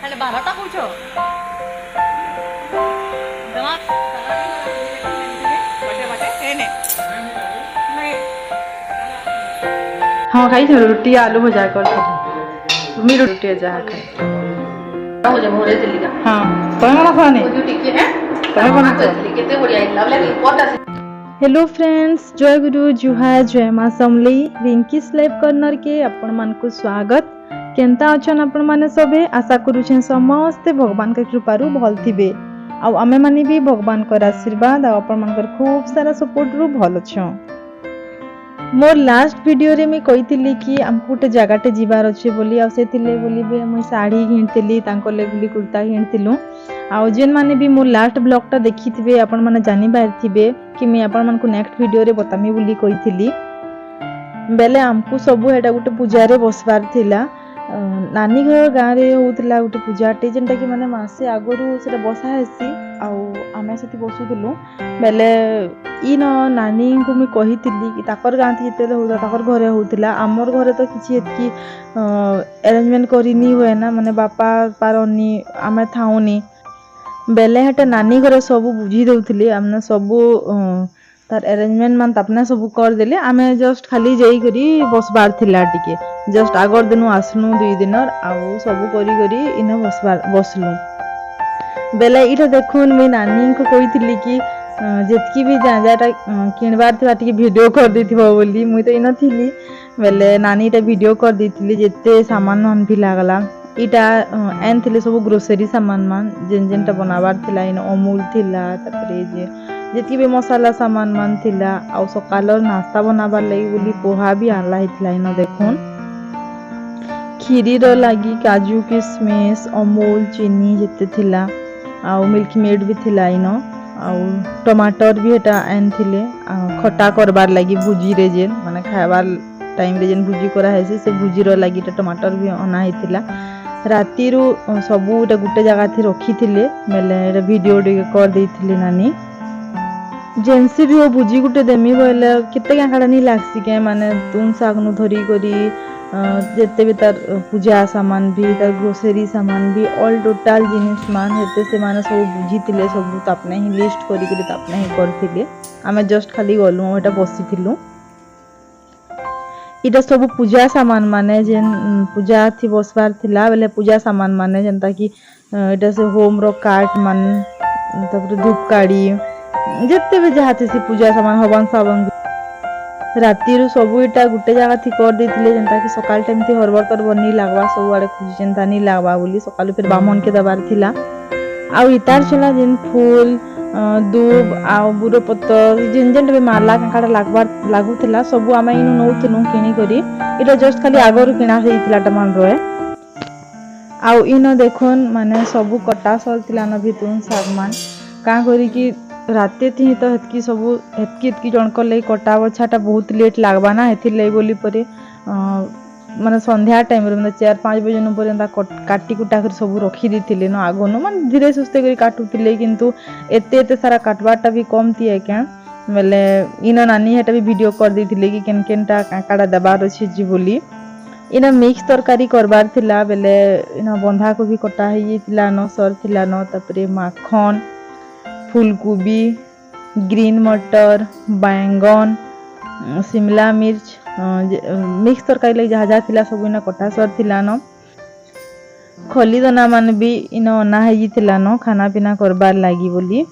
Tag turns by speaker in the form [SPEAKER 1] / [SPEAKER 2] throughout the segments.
[SPEAKER 1] ଖାଲି ବାରଟା କହୁଛ
[SPEAKER 2] हाँ खाई रुटी आलू भजा कर तुम रुटी जहाँ खाई हाँ तुम्हें कौन खाने हेलो फ्रेंड्स जय गुरु जुहार जय माँ समली रिंकीस लाइफ कॉर्नर के आपण मान को स्वागत केनता अछन आपण माने सबे आशा करूछे समस्ते भगवान के कृपारू भल थिबे आ आमे माने भी भगवान कर आशीर्वाद आ आपण मान खूब सारा सपोर्ट रु भल छ मोर लास्ट वीडियो रे मैं कहितली कि हमको गोटे जगाटे जीवार अच्छे बोली आ सेतिले बोली बे मुई साड़ी घिनतिली तांको ले बोली कुर्ता घिनतिलु आ जेन माने भी मोर लास्ट ब्लॉग देखिथिबे आपण माने जानि बारथिबे कि मैं आपण मान को नेक्स्ट वीडियो रे बतामी बोली कहितली बेले हमको सब एटा गोटे पूजा रे बसबार थिला नानी घर गाँव रे होउतला गोटे पूजाटे जेनटा कि माने मासे आगरु सेटा बसा हेसी आमे सेति बसुथुलु बेले इन नानी को मैं कहितली कि ताकर गाँ थी होता ताकर घरे होउतला आमर घरे तो किछि एतकी अरेंजमेंट करिनी हुए ना माने बापा पारनी आमे थाउनी बेले हेटा नानी घर सब बुझी दउतली हमने सब तार अरेंजमेंट मान तापने सब कर देले आमे जस्ट खाली जाई करी बसबार थिला टिके जस्ट आगर दिनु आसनु 2 दिन आउ सब करी करी इन बसबार बसलु बेले इटा देखुन मैं नानी को कहितली कि जेतकी भी जाटा किणबार थिबा टिके वीडियो कर देथिबो बोली मुई तो इन थिली बेले नानी इटा वीडियो कर देथिली जेते सामान मान भी लागला इटा एन थिले सब ग्रोसरी सामान मान जेन जेनटा बनाबार थिला इन अमूल थिला तापरे जे जेतकी भी मसाला सामान मान थिला आ सकालर नाश्ता बनाबार लागि बोली पोहा भी आनला हितला इन देखुन खीरी रो लागि काजू किशमिश अमूल चीनी जेते थिला आ मिल्क मेड भी थिला इन आ टमाटर भी हेटा एन थिले खट्टा करबार लागि भुजी रे जेन माने खाबार टाइम रे जेन भुजी करा हेसी से भुजी रो लागि टमाटर भी अना हितला राती रो सबू एटा गुटे जगह थी रखी थिले मेले एटा वीडियो कर देथिले नानी जेनसी भी वो भुजी गुटे देमी बोले केते कांकाडा नहीं लागसी के माने तुम सागनु धरी करी जेते भी तार पूजा सामान भी तार ग्रोसरी सामान भी ऑल टोटल जिनिस मान हेते से माने सब बुझी तिले सब तापने ही लिस्ट करी करी तापने ही करथिले आमे जस्ट खाली गलु एटा बसिथिलु इटा सब पूजा सामान माने जेन पूजा थी बसबार थिला बेले पूजा सामान माने जेनता कि एटा से होम रो कार्ड मान तब धूपकाड़ी जेते भी जहाँ थी पूजा सामान हवन सावन राती रू सब इटा गुटे जगह थी कर देथिले जेनता कि सकाल टाइम थी हरबर तरबर नहीं लागबा सब आड़े खुशी चिंता नहीं लागबा बोली सकाल फिर बामन के दबार थिला आ इतार चला जेन फूल दूब आ बुरो पत्तर जेन जेन भी माला कांकाडा लागबार लागुथिला सब आमे इनु नउथनु किनी करी इटा जस्ट खाली आगरु किना हेइथिला टमान रोए आ इनो देखुन माने सब कटा सरथिला न भितुन सागमान का करी कि राते थी तो हेतकी सब हेतकी जनकर लई कटा बछाटा बहुत लेट लागबा ना हेथिर लई बोली परे माने संध्या टाइम रे माने 4-5 बजे न पर्यंत काटी कुटा कर सब रखी दिथिले न आगोन माने धीरे सुस्ते करी काटुथिले किंतु एते एते सारा काटबाटा भी कम थिए के बेले इन नानी हेटा भी वीडियो कर देथिले कि केन केनटा काकाडा दबार अछि जी बोली इन मिक्स तरकारी करबार थिला बेले इन बंधा को भी कटा हेई थिला न सर थिला न तपरे माखन फूलकोबी ग्रीन मटर बैंगन शिमला मिर्च मिक्स तरकारी लगी जहाँ जहाँ थिला सब इन कटा सर थिला न खली दाना मान भी इन अना हेई थिला न खाना पीना करबार लागी बोली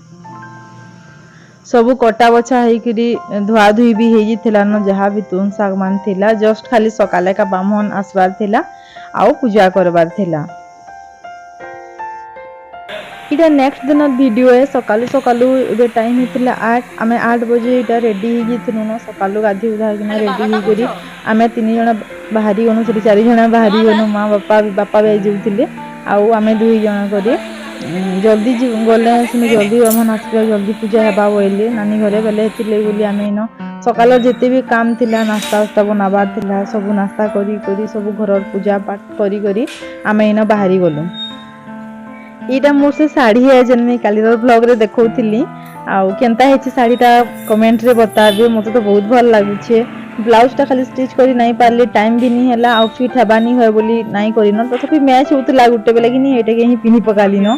[SPEAKER 2] सब कटा बछा हेई करी धुआ धुई भी हेई थिला न जहाँ भी तुन साग मान थिला जस्ट खाली सकाले का बामन आसबार थिला आउ पूजा करबार थिला इटा नेक्स्ट दिन वीडियो है सकालू सकालू ए टाइम होता 8 आमे 8 बजे इटा रेडी हिजिथनु न सकालू गाधी उधा किना रेडी ही करी आमे 3 जण बाहरी गनु 4 जण बाहरी गनु माँ बापा भी जाउथिले आउ आमे 2 जण करी जल्दी गले से जल्दी हम आसबा जल्दी पूजा हेबा बोले नानी घरे बेले हेतिले बोली आमे इन सकाल जेते भी काम थिला नाश्ता वास्ता बनाबार थिला सब नाश्ता करी करी सब घर पूजा पाठ करी करी आमे इन बाहरी गलु इटा मोर से साड़ी है जन मैं कालीर ब्लॉग रे देखौथिली आउ केनता हेछि साड़ीटा कमेंट रे बताबे मते तो बहुत भल लागुछे ब्लाउज टा खाली स्टिच करी नहीं पारली टाइम भी नहीं हैला आ फिट हेबा नहीं होय बोली नहीं करिन तथापि मैच होतला गुटे बेले कि नहीं एटा के ही पिनी पकाली न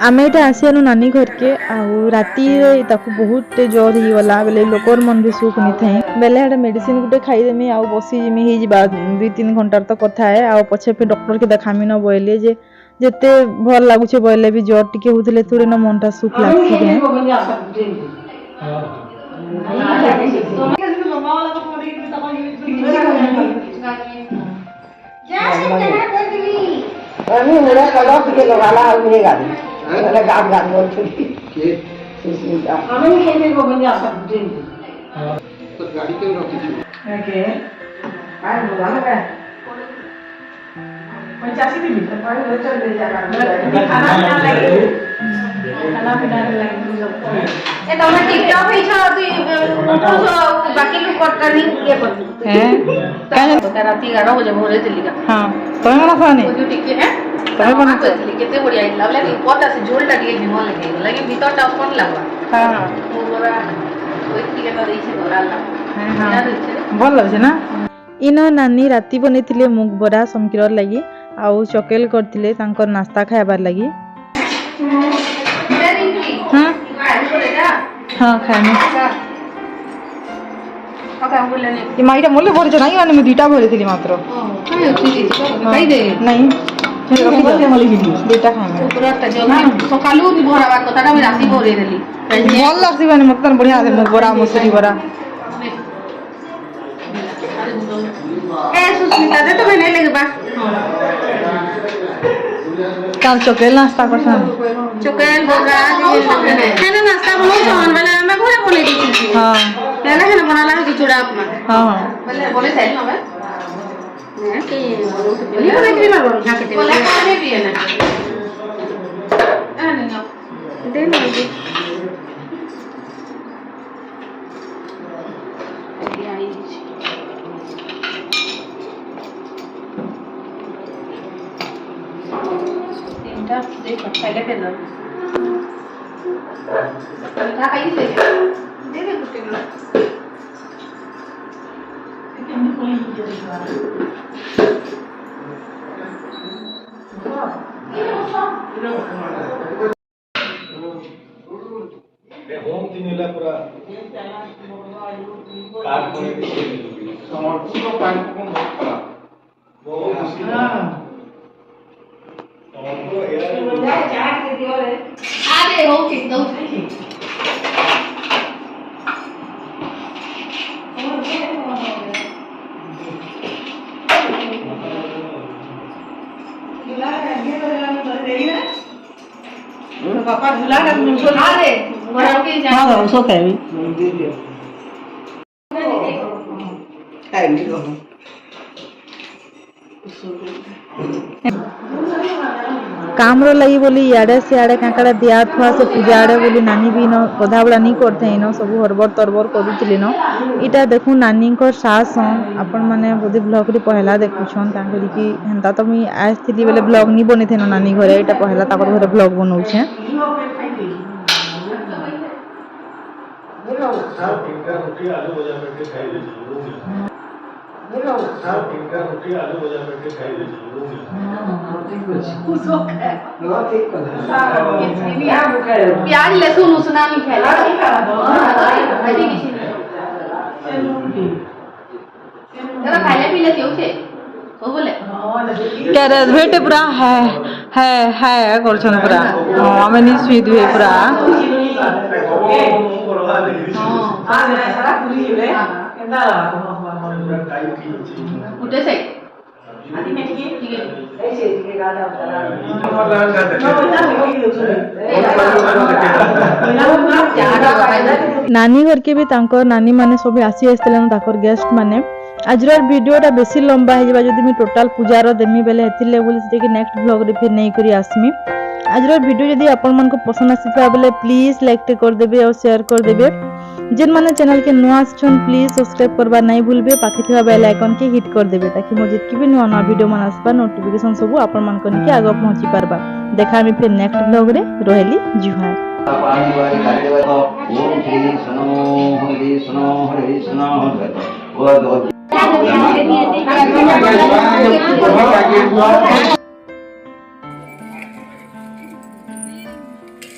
[SPEAKER 2] आमे एटा आसियानु नानी घर के आउ राती ताकू बहुत जोर ही वाला बेले लोकर मन भी सुख नि थाई बेले एटा मेडिसिन गुटे खाई देमी आउ बसी जिमी ही जिबा 2-3 घंटा तो कथा है आउ पछे पे डॉक्टर के देखामी न बोले जे जेते भल लागु छे बोले भी जोर टिके होतले थोड़े न मनटा सुख लागथि के
[SPEAKER 1] আমি ওরা কলা থেকে লগালা উড়ে গাড়ি ওরা গাছ গাছ বলছি সুস্মিতা আমি খেতে গোবিন্দ আসা দিন তো গাড়ি কেউ রাখছি ওকে আর বলা না 85 দিন তো পরে চলে যাবে খানা না লাগে খানা পিনা লাগে এ তোমরা টিকটক হইছ তুই বাকি লোক করতানি ইয়ে করবি হ্যাঁ কেন তো রাতি 11 बजे भोरे दिल्ली का हां তুমি না খানি ওই টিকে হ্যাঁ তুমি বনা দিল্লি কেতে বড়িয়া লাগলা কি কথা সে ঝোলটা দিয়ে জীবন লাগে লাগে ভিতরটা কোন লাগবা হ্যাঁ ওরা ওই টিকে তো দিছে ওরালা হ্যাঁ হ্যাঁ ভাল লাগছে না
[SPEAKER 2] इन नानी राति बनेथिले मुग बरा समकिरर लगी आउ चकेल करथिले तांकर नाश्ता खायबार लगी हां हां खाने ये माइटा मोले भरे छ नाही अनि म दुईटा भरे थिली मात्र खाइ दे नहीं दुईटा खामे
[SPEAKER 3] पुराटा जो सकालू भरावा कथाटा मी राति भरे देली
[SPEAKER 2] भल लागसी माने मत बढ़िया दे मुग बरा मसूरी बरा
[SPEAKER 3] ए सुस्मिता दे तो मैंने लेके बा
[SPEAKER 2] काल चकेल नाश्ता करछन
[SPEAKER 3] चोकेल बोगा है ना नाश्ता बनो जवन वाला मैं घरे बोले दी थी
[SPEAKER 2] हां
[SPEAKER 3] पहले है ना बनाला है चूड़ा अपना
[SPEAKER 2] हां हां
[SPEAKER 3] बोले सही ना मैं कि बोली बोले कि ना बोल ना के बोला खाने भी है ना आ नहीं दे ना देखो पहले कर लो उठा खाई ले दे दे कुछ किलो
[SPEAKER 4] होम दिनेला पूरा काट कोने के समर्पण को पानी को बहुत खराब बहुत मुश्किल
[SPEAKER 3] अरे हो ठीक दो
[SPEAKER 1] पापा झूला ना मुझको
[SPEAKER 3] अरे बड़ा के जा
[SPEAKER 1] हां उसको खाई खाई नहीं को
[SPEAKER 2] काम रो लगी बोली याडे से आडे काकड़ा दिया थुआ से पूजा आडे बोली नानी भी न गधा बड़ा नहीं करते न सब हरबर तरबर करूथिले न इटा देखु नानी को सास अपन माने बोधे ब्लॉग रे पहला देखुछन तांकरी की हेंता तो मी आइथिली बेले ब्लॉग नहीं बने थे नानी घरे इटा पहला ताकर घरे ब्लॉग बनौ छे
[SPEAKER 4] रोटी आलू भजा करके खाई ले रोटी आलू भजा करके खाई ले
[SPEAKER 3] प्याज लहसुन उसना नहीं खाएगा भाजी किसी ने जरा खाइले पी लेती हो छे हो बोले
[SPEAKER 2] क्यारे भेटे पूरा है करछन पूरा हमें नहीं स्वीट हुए पूरा
[SPEAKER 3] उठे से
[SPEAKER 2] नानी घर के भी तांकर नानी माने सब आसी आसले ताकर गेस्ट माने आजर वीडियोटा बेसी लंबा है जदि मैं टोटाल पूजार देमी बेले हेतिले बोली से कि नेक्स्ट ब्लॉग रे फिर नहीं करी आसमी आजर वीडियो जदि आपन मन को पसंद आसीता बेले प्लीज लाइक कर देबे और शेयर कर देबे जेन माने चैनल के नुआ आछन प्लीज सब्सक्राइब करबा नहीं भूलबे पाखे थिबा बेल आइकन के हिट कर देबे ताकि मोर जितकी भी नुआ नुआ वीडियो मन आसबा नोटिफिकेशन सब आपन मन के आगे पहुंची पारबा। देखा मी फिर नेक्स्ट ब्लॉग रे रहेली जुहार।
[SPEAKER 5] ओम श्री सनो हरि सनो